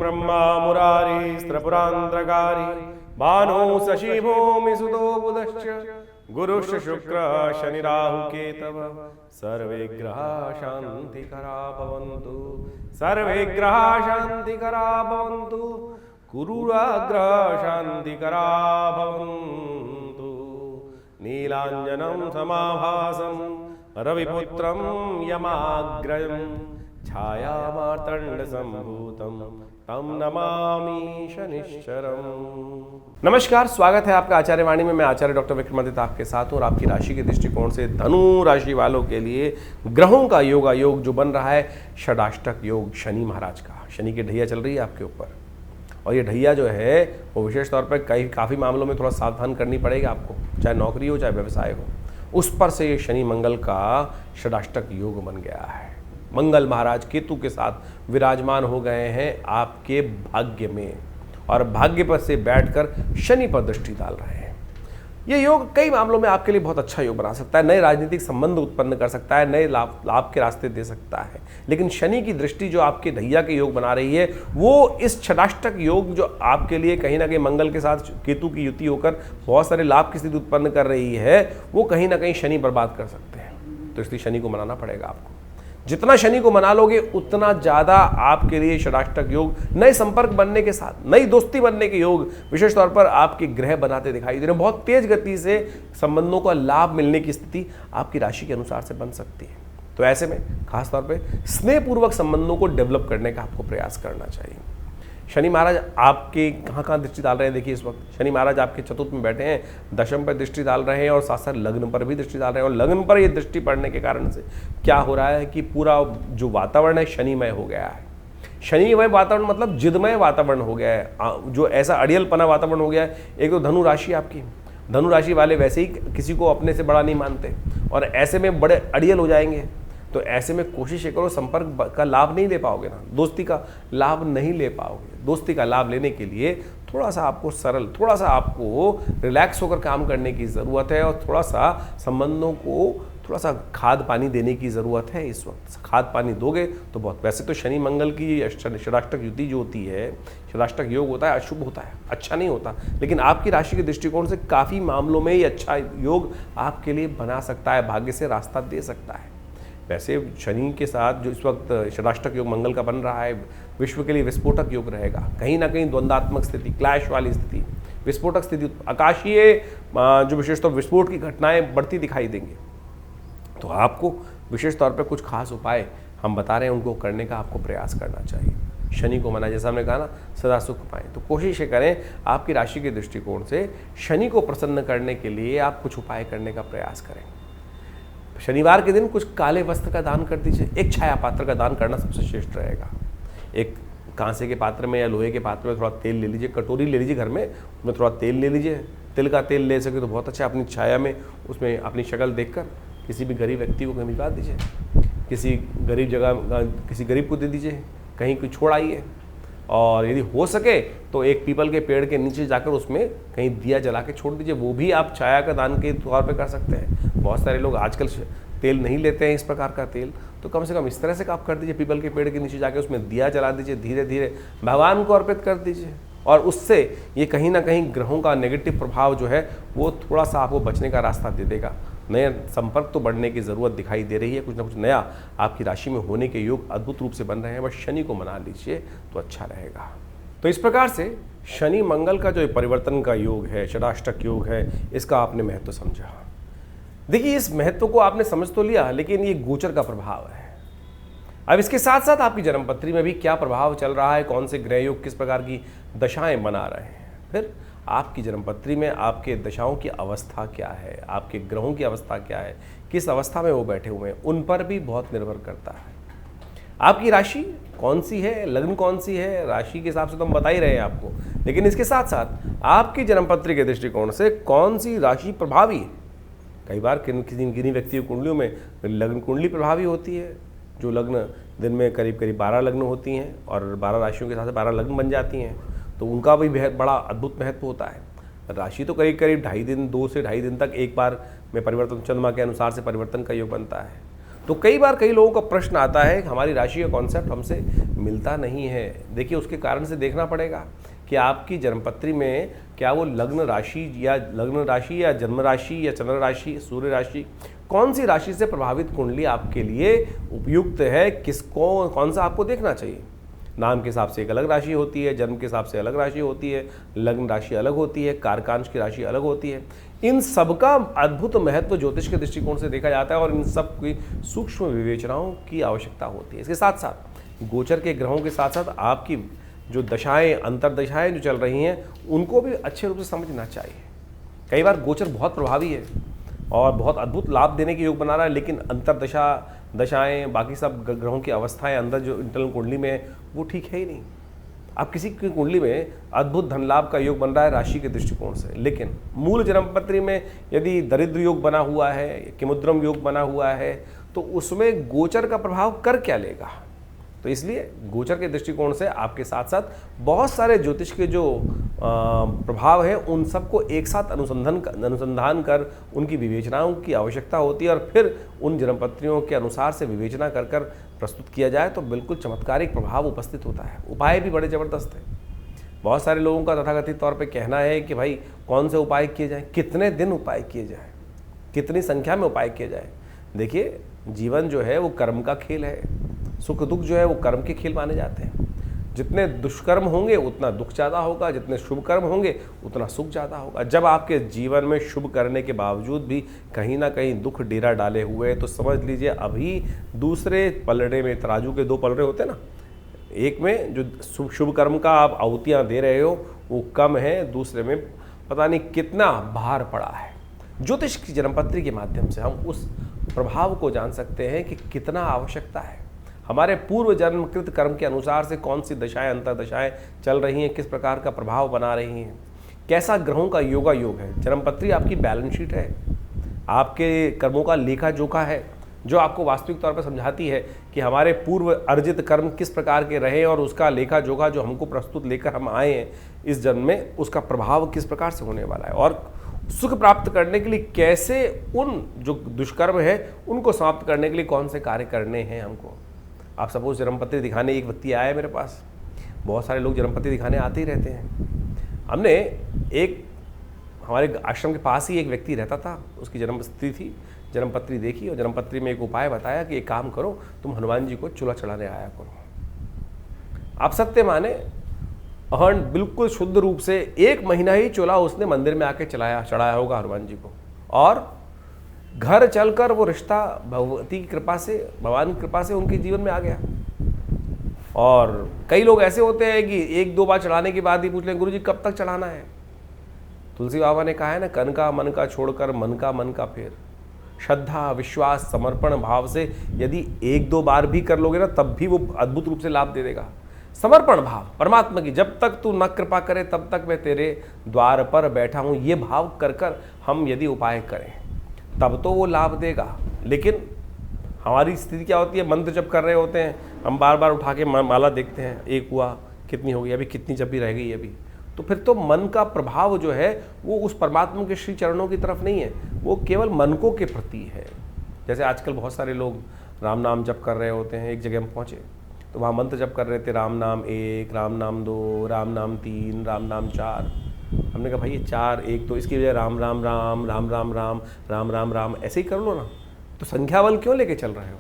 ब्रह्मा मुरारी स्त्रपुरांतकारी भानु शशि भूमि सुतो बुधश्च गुरुश्च शुक्र शनि राहु केतव सर्वे ग्रहा शांतिकरा भवन्तु सर्वे ग्रहा शांतिकरा भवन्तु गुरुराग्रह शांतिकरा भवन्तु नीलांजनं समाभासं रविपुत्रं यमाग्रयं छायामार्तंड संभूतं तम नमामि शनिश्चरम्। नमस्कार, स्वागत है आपका आचार्य वाणी में। मैं आचार्य डॉक्टर विक्रमादित्य आपके साथ हूँ और आपकी राशि के दृष्टिकोण से धनु राशि वालों के लिए ग्रहों का योग जो बन रहा है षडाष्टक योग शनि महाराज का। शनि की ढैया चल रही है आपके ऊपर और ये ढैया जो है वो विशेष तौर पर काफ़ी मामलों में थोड़ा सावधान करनी पड़ेगा आपको, चाहे नौकरी हो चाहे व्यवसाय हो। उस पर से ये शनि मंगल का षडाष्टक योग बन गया है। मंगल महाराज केतु के साथ विराजमान हो गए हैं आपके भाग्य में और भाग्य पर से बैठकर शनि पर दृष्टि डाल रहे हैं। ये योग कई मामलों में आपके लिए बहुत अच्छा योग बना सकता है, नए राजनीतिक संबंध उत्पन्न कर सकता है, नए लाभ के रास्ते दे सकता है। लेकिन शनि की दृष्टि जो आपके ढैया के योग बना रही है वो इस षडाष्टक योग जो आपके लिए कहीं ना कहीं मंगल के साथ केतु की युति होकर बहुत सारे लाभ की स्थिति उत्पन्न कर रही है, वो कहीं ना कहीं शनि बर्बाद कर सकते हैं। तो इसलिए शनि को मनाना पड़ेगा आपको। जितना शनि को मना लोगे उतना ज़्यादा आपके लिए षडाष्टक योग, नए संपर्क बनने के साथ नई दोस्ती बनने के योग विशेष तौर पर आपके ग्रह बनाते दिखाई दे रहे हैं। बहुत तेज गति से संबंधों का लाभ मिलने की स्थिति आपकी राशि के अनुसार से बन सकती है। तो ऐसे में खासतौर पे स्नेहपूर्वक संबंधों को डेवलप करने का आपको प्रयास करना चाहिए। शनि महाराज आपके कहाँ दृष्टि डाल रहे हैं? देखिए, इस वक्त शनि महाराज आपके चतुर्थ में बैठे हैं, दशम पर दृष्टि डाल रहे हैं और साथ साथ लग्न पर भी दृष्टि डाल रहे हैं। और लग्न पर ये दृष्टि पड़ने के कारण से क्या हो रहा है कि पूरा जो वातावरण है शनिमय हो गया है। शनिमय वातावरण मतलब जिदमय वातावरण हो गया है, जो ऐसा अड़ियलपना वातावरण हो गया है। एक तो धनु राशि आपकी, धनु राशि वाले वैसे ही किसी को अपने से बड़ा नहीं मानते और ऐसे में बड़े अड़ियल हो जाएंगे। तो ऐसे में कोशिश करो, संपर्क का लाभ नहीं ले पाओगे ना, दोस्ती का लाभ नहीं ले पाओगे। दोस्ती का लाभ लेने के लिए थोड़ा सा आपको सरल, थोड़ा सा आपको रिलैक्स होकर काम करने की ज़रूरत है और थोड़ा सा संबंधों को थोड़ा सा खाद पानी देने की ज़रूरत है। इस वक्त खाद पानी दोगे तो बहुत। वैसे तो शनि मंगल की षडाष्टक युति जो होती है, षडाष्टक योग होता है, अशुभ होता है, अच्छा नहीं होता। लेकिन आपकी राशि के दृष्टिकोण से काफ़ी मामलों में ये अच्छा योग आपके लिए बना सकता है, भाग्य से रास्ता दे सकता है। वैसे शनि के साथ जो इस वक्त षडाष्टक योग मंगल का बन रहा है, विश्व के लिए विस्फोटक योग रहेगा। कहीं ना कहीं द्वंद्वात्मक स्थिति, क्लैश वाली स्थिति, विस्फोटक स्थिति, आकाशीय जो विशेष तौर विस्फोट की घटनाएं बढ़ती दिखाई देंगी। तो आपको विशेष तौर पर कुछ खास उपाय हम बता रहे हैं, उनको करने का आपको प्रयास करना चाहिए। शनि को मना, जैसा हमने कहा ना, सदा सुख पाएं। तो कोशिश करें आपकी राशि के दृष्टिकोण से शनि को प्रसन्न करने के लिए आप कुछ उपाय करने का प्रयास करें। शनिवार के दिन कुछ काले वस्त्र का दान कर दीजिए। एक छाया पात्र का दान करना सबसे श्रेष्ठ रहेगा। एक कांसे के पात्र में या लोहे के पात्र में थोड़ा तेल ले लीजिए, कटोरी ले लीजिए घर में, उसमें थोड़ा तेल ले लीजिए। तिल का तेल ले सके तो बहुत अच्छा। अपनी छाया में उसमें अपनी शक्ल देखकर किसी भी गरीब व्यक्ति को कहीं भिजवा दीजिए, किसी गरीब जगह किसी गरीब को दे दीजिए, कहीं कोई छोड़ आइए। और यदि हो सके तो एक पीपल के पेड़ के नीचे जाकर उसमें कहीं दिया जला के छोड़ दीजिए। वो भी आप छाया का दान के तौर पे कर सकते हैं। बहुत सारे लोग आजकल तेल नहीं लेते हैं इस प्रकार का तेल, तो कम से कम इस तरह से आप कर दीजिए। पीपल के पेड़ के नीचे जाके उसमें दिया जला दीजिए, धीरे धीरे भगवान को अर्पित कर दीजिए। और उससे ये कहीं ना कहीं ग्रहों का नेगेटिव प्रभाव जो है वो थोड़ा सा आपको बचने का रास्ता दे देगा। नए संपर्क तो बढ़ने की ज़रूरत दिखाई दे रही है, कुछ ना कुछ नया आपकी राशि में होने के योग अद्भुत रूप से बन रहे हैं। बस शनि को मना लीजिए तो अच्छा रहेगा। तो इस प्रकार से शनि मंगल का जो परिवर्तन का योग है, षडाष्टक योग है, इसका आपने महत्व समझा। देखिए, इस महत्व को आपने समझ तो लिया, लेकिन ये गोचर का प्रभाव है। अब इसके साथ साथ आपकी जन्मपत्री में भी क्या प्रभाव चल रहा है, कौन से ग्रह योग किस प्रकार की दशाएं बना रहे हैं, फिर आपकी जन्मपत्री में आपके दशाओं की अवस्था क्या है, आपके ग्रहों की अवस्था क्या है, किस अवस्था में वो बैठे हुए हैं, उन पर भी बहुत निर्भर करता है। आपकी राशि कौन सी है, लग्न कौन सी है, राशि के हिसाब से तो हम बता ही रहे हैं आपको, लेकिन इसके साथ साथ आपकी जन्मपत्री के दृष्टिकोण से कौन सी राशि प्रभावी है। कई बार किन्हीं व्यक्तियों कुंडलियों में लग्न कुंडली प्रभावी होती है, जो लग्न दिन में करीब 12 लग्न होती हैं और 12 राशियों के साथ 12 लग्न बन जाती हैं, तो उनका भी बड़ा अद्भुत महत्व होता है। राशि तो करीब 2.5 दिन, 2 से 2.5 दिन तक एक बार में परिवर्तन, चंद्रमा के अनुसार से परिवर्तन का योग बनता है। तो कई बार कई लोगों का प्रश्न आता है, हमारी राशि का कॉन्सेप्ट हमसे मिलता नहीं है। देखिए उसके कारण से देखना पड़ेगा कि आपकी जन्मपत्री में क्या वो लग्न राशि या जन्म राशि या चंद्र राशि, सूर्य राशि, कौन सी राशि से प्रभावित कुंडली आपके लिए उपयुक्त है, किसको कौन सा आपको देखना चाहिए। नाम के हिसाब से एक अलग राशि होती है, जन्म के हिसाब से अलग राशि होती है, लग्न राशि अलग होती है, कारकांश की राशि अलग होती है। इन सब का अद्भुत महत्व ज्योतिष के दृष्टिकोण से देखा जाता है और इन सब की सूक्ष्म विवेचनाओं की आवश्यकता होती है। इसके साथ साथ गोचर के ग्रहों के साथ साथ आपकी जो दशाएं, अंतरदशाएं जो चल रही हैं, उनको भी अच्छे रूप से समझना चाहिए। कई बार गोचर बहुत प्रभावी है और बहुत अद्भुत लाभ देने के योग बना रहा है, लेकिन अंतरदशा, दशाएं, बाकी सब ग्रहों की अवस्थाएं अंदर जो इंटरनल कुंडली में है वो ठीक है ही नहीं। अब किसी की कुंडली में अद्भुत धन लाभ का योग बन रहा है राशि के दृष्टिकोण से, लेकिन मूल जन्मपत्री में यदि दरिद्र योग बना हुआ है, किमुद्रम योग बना हुआ है, तो उसमें गोचर का प्रभाव कर क्या लेगा। तो इसलिए गोचर के दृष्टिकोण से आपके साथ साथ बहुत सारे ज्योतिष के जो प्रभाव हैं उन सबको एक साथ अनुसंधान कर उनकी विवेचनाओं की आवश्यकता होती है और फिर उन जन्मपत्रियों के अनुसार से विवेचना कर कर प्रस्तुत किया जाए तो बिल्कुल चमत्कारिक प्रभाव उपस्थित होता है। उपाय भी बड़े ज़बरदस्त हैं। बहुत सारे लोगों का तथाकथित तौर पे कहना है कि भाई कौन से उपाय किए जाएँ, कितने दिन उपाय किए जाएँ, कितनी संख्या में उपाय किए जाए। देखिए जीवन जो है वो कर्म का खेल है, सुख दुख जो है वो कर्म के खेल माने जाते हैं। जितने दुष्कर्म होंगे उतना दुख ज़्यादा होगा, जितने शुभ कर्म होंगे उतना सुख ज़्यादा होगा। जब आपके जीवन में शुभ करने के बावजूद भी कहीं ना कहीं दुख डेरा डाले हुए हैं तो समझ लीजिए अभी दूसरे पलड़े में, तराजू के दो पलड़े होते हैं ना, एक में जो शुभ कर्म का आप आहुतियाँ दे रहे हो वो कम है, दूसरे में पता नहीं कितना भार पड़ा है। ज्योतिष की जन्मपत्री के माध्यम से हम उस प्रभाव को जान सकते हैं कि कितना आवश्यकता है। हमारे पूर्व जन्मकृत कर्म के अनुसार से कौन सी दशाएं, अंतरदशाएं चल रही हैं, किस प्रकार का प्रभाव बना रही हैं, कैसा ग्रहों का योगा योग है। जन्मपत्री आपकी बैलेंस शीट है, आपके कर्मों का लेखा जोखा है, जो आपको वास्तविक तौर पर समझाती है कि हमारे पूर्व अर्जित कर्म किस प्रकार के रहे और उसका लेखा जोखा जो हमको प्रस्तुत लेकर हम आए हैं इस जन्म में, उसका प्रभाव किस प्रकार से होने वाला है और सुख प्राप्त करने के लिए कैसे उन जो दुष्कर्म है उनको समाप्त करने के लिए कौन से कार्य करने हैं हमको। आप सपोज जन्मपत्री दिखाने एक व्यक्ति आया है मेरे पास, बहुत सारे लोग जन्मपत्री दिखाने आते ही रहते हैं। हमने एक हमारे आश्रम के पास ही एक व्यक्ति रहता था, उसकी जन्मपत्री थी, जन्मपत्री देखी और जन्मपत्री में एक उपाय बताया कि एक काम करो, तुम हनुमान जी को चूल्हा चढ़ाने आया करो। आप सत्य माने और बिल्कुल शुद्ध रूप से 1 महीना ही चूल्हा उसने मंदिर में आके चढ़ाया होगा हनुमान जी को, और घर चलकर वो रिश्ता भगवती की कृपा से, भगवान की कृपा से उनके जीवन में आ गया। और कई लोग ऐसे होते हैं कि 1-2 बार चढ़ाने के बाद ही पूछ लें गुरुजी कब तक चढ़ाना है। तुलसी बाबा ने कहा है ना, कन का मन का छोड़कर मन का फेर। श्रद्धा, विश्वास, समर्पण भाव से यदि 1-2 बार भी कर लोगे ना तब भी वो अद्भुत रूप से लाभ दे देगा। समर्पण भाव परमात्मा की, जब तक तू न कृपा करे तब तक मैं तेरे द्वार पर बैठा हूँ, ये भाव कर कर हम यदि उपाय करें तब तो वो लाभ देगा। लेकिन हमारी स्थिति क्या होती है, मंत्र जब कर रहे होते हैं हम बार बार उठा के माला देखते हैं, एक हुआ, कितनी हो गई, अभी कितनी जब भी रह गई अभी, तो फिर तो मन का प्रभाव जो है वो उस परमात्मा के श्री चरणों की तरफ नहीं है, वो केवल मनकों के प्रति है। जैसे आजकल बहुत सारे लोग राम नाम जप कर रहे होते हैं, एक जगह हम पहुँचे तो वहाँ मंत्र जप कर रहे थे, राम नाम 1, राम नाम 2, राम नाम 3, राम नाम 4। हमने कहा भाई ये 4, 1 तो इसकी वजह राम राम राम, राम राम राम, राम राम राम ऐसे ही कर लो ना, तो संख्या बल क्यों लेके चल रहे हो।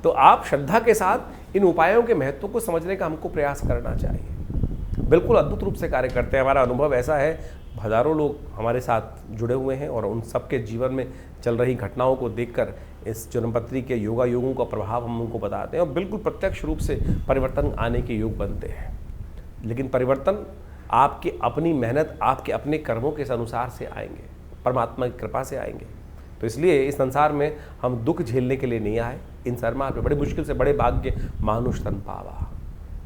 तो आप श्रद्धा के साथ इन उपायों के महत्व को समझने का हमको प्रयास करना चाहिए। बिल्कुल अद्भुत रूप से कार्य करते हैं। हमारा अनुभव ऐसा है, हज़ारों लोग हमारे साथ जुड़े हुए हैं और उन सबके जीवन में चल रही घटनाओं को देखकर इस जन्मपत्री के योगा योगों का प्रभाव हम उनको बताते हैं और बिल्कुल प्रत्यक्ष रूप से परिवर्तन आने के योग बनते हैं। लेकिन परिवर्तन आपकी अपनी मेहनत, आपके अपने कर्मों के अनुसार से आएंगे, परमात्मा की कृपा से आएंगे। तो इसलिए इस संसार में हम दुख झेलने के लिए नहीं आए, इन सरमार पे बड़ी मुश्किल से बड़े भाग्य मानुष तन पावा।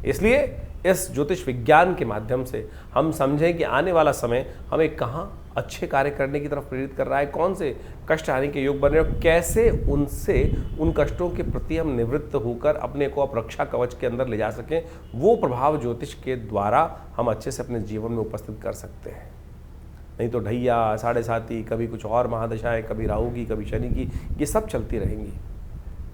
इसलिए इस ज्योतिष विज्ञान के माध्यम से हम समझें कि आने वाला समय हमें कहाँ अच्छे कार्य करने की तरफ प्रेरित कर रहा है, कौन से कष्ट आने के योग बन रहे हैं, कैसे उनसे उन कष्टों के प्रति हम निवृत्त होकर अपने को रक्षा कवच के अंदर ले जा सकें। वो प्रभाव ज्योतिष के द्वारा हम अच्छे से अपने जीवन में उपस्थित कर सकते हैं। नहीं तो ढैया, साढ़े साती, कभी कुछ और महादशाएं, कभी राहु की, कभी शनि की, ये सब चलती रहेंगी।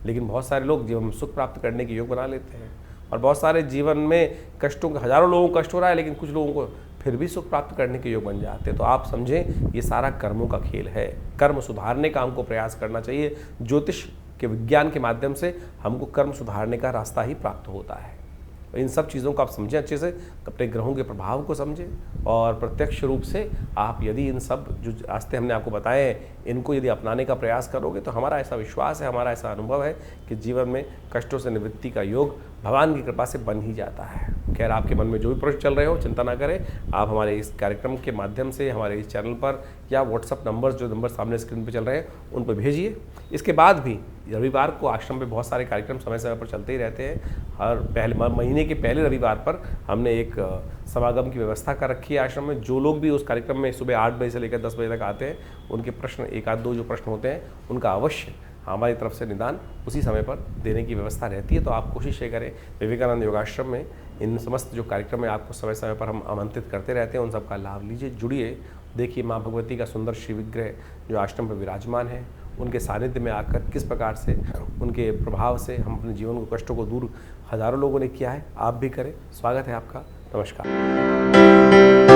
लेकिन बहुत सारे लोग जीवन में सुख प्राप्त करने के योग बना लेते हैं, और बहुत सारे जीवन में कष्टों का, हजारों लोगों को कष्ट हो रहा है लेकिन कुछ लोगों को फिर भी सुख प्राप्त करने के योग बन जाते हैं। तो आप समझें ये सारा कर्मों का खेल है। कर्म सुधारने का हमको प्रयास करना चाहिए। ज्योतिष के विज्ञान के माध्यम से हमको कर्म सुधारने का रास्ता ही प्राप्त होता है। इन सब चीज़ों को आप समझें अच्छे से, अपने ग्रहों के प्रभाव को समझें, और प्रत्यक्ष रूप से आप यदि इन सब जो रास्ते हमने आपको बताए हैं इनको यदि अपनाने का प्रयास करोगे तो हमारा ऐसा विश्वास है, हमारा ऐसा अनुभव है कि जीवन में कष्टों से निवृत्ति का योग भगवान की कृपा से बन ही जाता है। खैर, आपके मन में जो भी प्रश्न चल रहे हो चिंता ना करें, आप हमारे इस कार्यक्रम के माध्यम से हमारे इस चैनल पर या व्हाट्सअप नंबर, जो नंबर सामने स्क्रीन पर चल रहे हैं, उन पर भेजिए। इसके बाद भी रविवार को आश्रम पे बहुत सारे कार्यक्रम समय समय पर चलते ही रहते हैं। हर महीने के पहले रविवार पर हमने एक समागम की व्यवस्था कर रखी है आश्रम में। जो लोग भी उस कार्यक्रम में सुबह 8 बजे से लेकर 10 बजे तक आते हैं, उनके प्रश्न, एक आध दो जो प्रश्न होते हैं, उनका अवश्य हमारी तरफ से निदान उसी समय पर देने की व्यवस्था रहती है। तो आप कोशिश ये करें, विवेकानंद योगाश्रम में इन समस्त जो कार्यक्रम है आपको समय समय पर हम आमंत्रित करते रहते हैं, उन सब का लाभ लीजिए, जुड़िए। देखिए माँ भगवती का सुंदर श्री विग्रह जो आश्रम पर विराजमान है, उनके सानिध्य में आकर किस प्रकार से उनके प्रभाव से हम अपने जीवन को, कष्टों को दूर हजारों लोगों ने किया है, आप भी करें। स्वागत है आपका। नमस्कार।